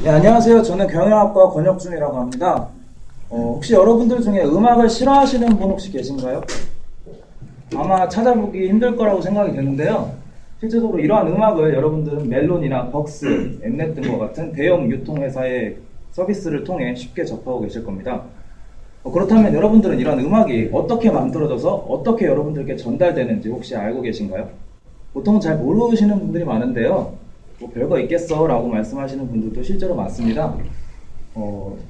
네, 안녕하세요. 저는 경영학과 권혁준이라고 합니다. 혹시 여러분들 중에 음악을 싫어하시는 분 혹시 계신가요? 아마 찾아보기 힘들 거라고 생각이 되는데요. 실제적으로 이러한 음악을 여러분들은 멜론이나 벅스, 엠넷 등과 같은 대형 유통회사의 서비스를 통해 쉽게 접하고 계실 겁니다. 그렇다면 여러분들은 이런 음악이 어떻게 만들어져서 어떻게 여러분들께 전달되는지 혹시 알고 계신가요? 보통 잘 모르시는 분들이 많은데요. 뭐 별거 있겠어 라고 말씀하시는 분들도 실제로 많습니다.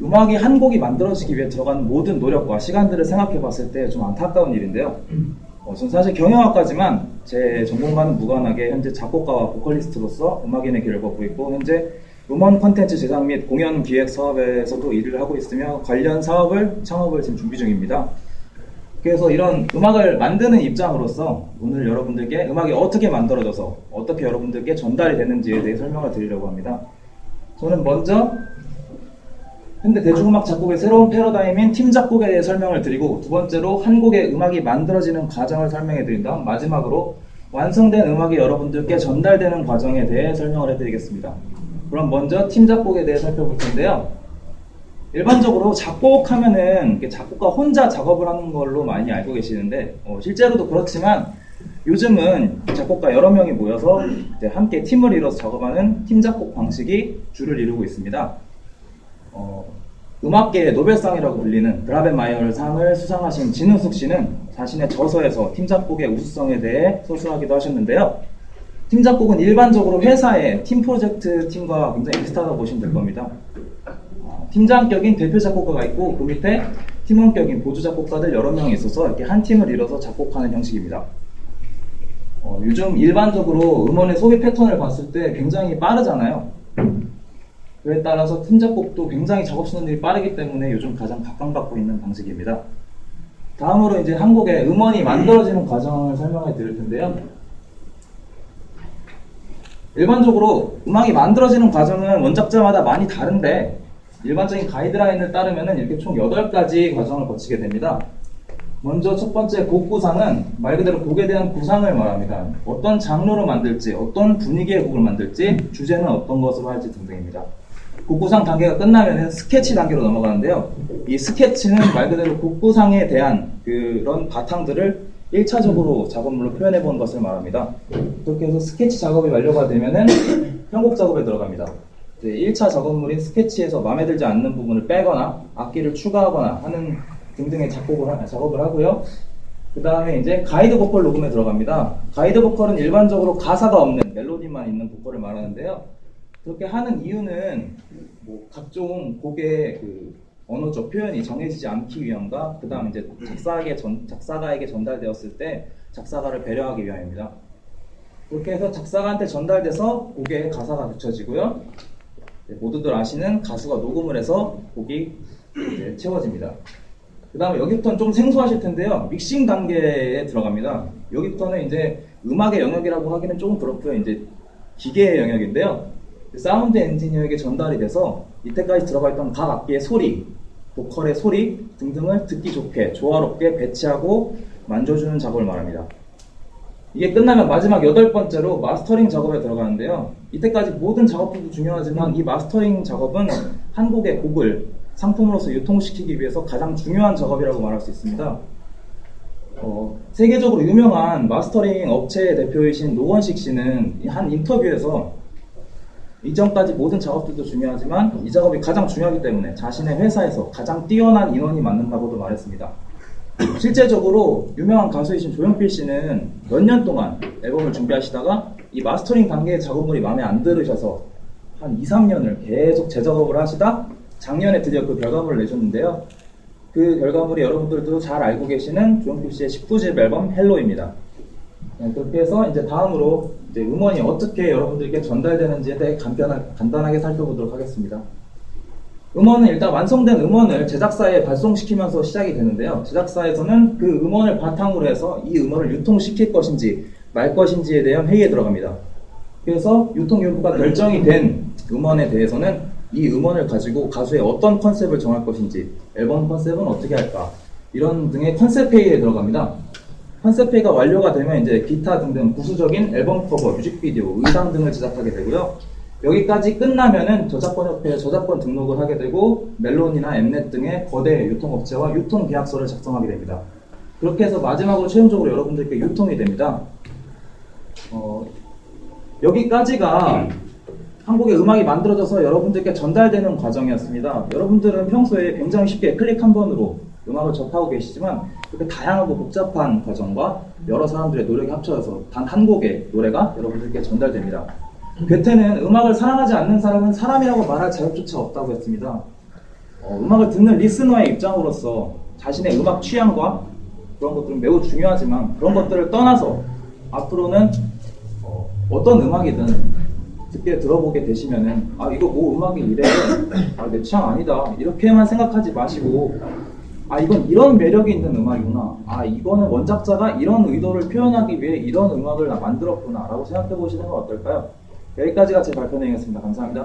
음악이 한 곡이 만들어지기 위해 들어가는 모든 노력과 시간들을 생각해 봤을 때 좀 안타까운 일인데요. 저는 사실 경영학과지만 제 전공과는 무관하게 현재 작곡가와 보컬리스트로서 음악인의 길을 걷고 있고, 현재 음원 콘텐츠 제작 및 공연 기획 사업에서도 일을 하고 있으며 관련 창업을 지금 준비 중입니다. 그래서 이런 음악을 만드는 입장으로서 오늘 여러분들께 음악이 어떻게 만들어져서 어떻게 여러분들께 전달이 되는지에 대해 설명을 드리려고 합니다. 저는 먼저 현대 대중음악 작곡의 새로운 패러다임인 팀 작곡에 대해 설명을 드리고, 두 번째로 한 곡의 음악이 만들어지는 과정을 설명해 드린 다음 마지막으로 완성된 음악이 여러분들께 전달되는 과정에 대해 설명을 해드리겠습니다. 그럼 먼저 팀 작곡에 대해 살펴볼 텐데요. 일반적으로 작곡하면은 작곡가 혼자 작업을 하는 걸로 많이 알고 계시는데, 실제로도 그렇지만 요즘은 작곡가 여러 명이 모여서 함께 팀을 이뤄서 작업하는 팀 작곡 방식이 주를 이루고 있습니다. 음악계의 노벨상이라고 불리는 그라벤마이어 상을 수상하신 진은숙 씨는 자신의 저서에서 팀 작곡의 우수성에 대해 서술하기도 하셨는데요. 팀 작곡은 일반적으로 회사의 팀 프로젝트 팀과 굉장히 비슷하다고 보시면 될 겁니다. 팀장격인 대표 작곡가가 있고, 그 밑에 팀원격인 보조 작곡가들 여러 명이 있어서 이렇게 한 팀을 이뤄서 작곡하는 형식입니다. 요즘 일반적으로 음원의 소비 패턴을 봤을 때 굉장히 빠르잖아요. 그에 따라서 팀 작곡도 굉장히 작업 시간들이 빠르기 때문에 요즘 가장 각광받고 있는 방식입니다. 다음으로 이제 한 곡의 음원이 만들어지는 과정을 설명해 드릴 텐데요. 일반적으로 음악이 만들어지는 과정은 원작자마다 많이 다른데, 일반적인 가이드라인을 따르면 이렇게 총 8가지 과정을 거치게 됩니다. 먼저 첫 번째 곡 구상은 말 그대로 곡에 대한 구상을 말합니다. 어떤 장르로 만들지, 어떤 분위기의 곡을 만들지, 주제는 어떤 것으로 할지 등등입니다. 곡 구상 단계가 끝나면 스케치 단계로 넘어가는데요. 이 스케치는 말 그대로 곡 구상에 대한 그런 바탕들을 1차적으로 작업물로 표현해 본 것을 말합니다. 그렇게 해서 스케치 작업이 완료가 되면은 편곡 작업에 들어갑니다. 1차 작업물인 스케치에서 마음에 들지 않는 부분을 빼거나 악기를 추가하거나 하는 등등의 작업을 하고요. 그 다음에 이제 가이드 보컬 녹음에 들어갑니다. 가이드 보컬은 일반적으로 가사가 없는 멜로디만 있는 보컬을 말하는데요. 그렇게 하는 이유는 각종 곡의 언어적 표현이 정해지지 않기 위함과, 그 다음 이제 작사가에게 전달되었을 때 작사가를 배려하기 위함입니다. 그렇게 해서 작사가한테 전달돼서 곡에 가사가 붙여지고요. 모두들 아시는 가수가 녹음을 해서 곡이 이제 채워집니다. 그 다음에 여기부터는 좀 생소하실 텐데요. 믹싱 단계에 들어갑니다. 여기부터는 이제 음악의 영역이라고 하기는 조금 그렇고요. 이제 기계의 영역인데요. 사운드 엔지니어에게 전달이 돼서 이때까지 들어가 있던 각 악기의 소리, 보컬의 소리 등등을 듣기 좋게, 조화롭게 배치하고 만져주는 작업을 말합니다. 이게 끝나면 마지막 8번째로 마스터링 작업에 들어가는데요. 이때까지 모든 작업들도 중요하지만 이 마스터링 작업은 한 곡의 곡을 상품으로서 유통시키기 위해서 가장 중요한 작업이라고 말할 수 있습니다. 세계적으로 유명한 마스터링 업체의 대표이신 노원식 씨는 한 인터뷰에서 이전까지 모든 작업들도 중요하지만 이 작업이 가장 중요하기 때문에 자신의 회사에서 가장 뛰어난 인원이 맞는다고도 말했습니다. 실제적으로 유명한 가수이신 조용필 씨는 몇 년 동안 앨범을 준비하시다가 이 마스터링 단계의 작업물이 마음에 안 들으셔서 한 2, 3년을 계속 재작업을 하시다 작년에 드디어 그 결과물을 내셨는데요. 그 결과물이 여러분들도 잘 알고 계시는 조용필 씨의 19집 앨범 헬로입니다. 그렇게 해서 이제 다음으로 이제 음원이 어떻게 여러분들께 전달되는지에 대해 간단하게 살펴보도록 하겠습니다. 음원은 일단 완성된 음원을 제작사에 발송시키면서 시작이 되는데요. 제작사에서는 그 음원을 바탕으로 해서 이 음원을 유통시킬 것인지 말 것인지에 대한 회의에 들어갑니다. 그래서 유통 여부가 결정이 된 음원에 대해서는 이 음원을 가지고 가수의 어떤 컨셉을 정할 것인지, 앨범 컨셉은 어떻게 할까, 이런 등의 컨셉 회의에 들어갑니다. 컨셉 회의가 완료가 되면 이제 기타 등등 부수적인 앨범 커버, 뮤직비디오, 의상 등을 제작하게 되고요. 여기까지 끝나면은 저작권협회에 저작권 등록을 하게 되고 멜론이나 엠넷 등의 거대 유통업체와 유통계약서를 작성하게 됩니다. 그렇게 해서 마지막으로 최종적으로 여러분들께 유통이 됩니다. 여기까지가 한국의 음악이 만들어져서 여러분들께 전달되는 과정이었습니다. 여러분들은 평소에 굉장히 쉽게 클릭 한 번으로 음악을 접하고 계시지만 그렇게 다양하고 복잡한 과정과 여러 사람들의 노력이 합쳐져서 단 한 곡의 노래가 여러분들께 전달됩니다. 괴테는 음악을 사랑하지 않는 사람은 사람이라고 말할 자격조차 없다고 했습니다. 음악을 듣는 리스너의 입장으로서 자신의 음악 취향과 그런 것들은 매우 중요하지만 그런 것들을 떠나서 앞으로는 어떤 음악이든 듣게 들어보게 되시면은 이거 뭐 음악이 이래, 내 취향 아니다 이렇게만 생각하지 마시고 이건 이런 매력이 있는 음악이구나, 이거는 원작자가 이런 의도를 표현하기 위해 이런 음악을 만들었구나 라고 생각해 보시는 건 어떨까요? 여기까지가 제 발표 내용이었습니다. 감사합니다.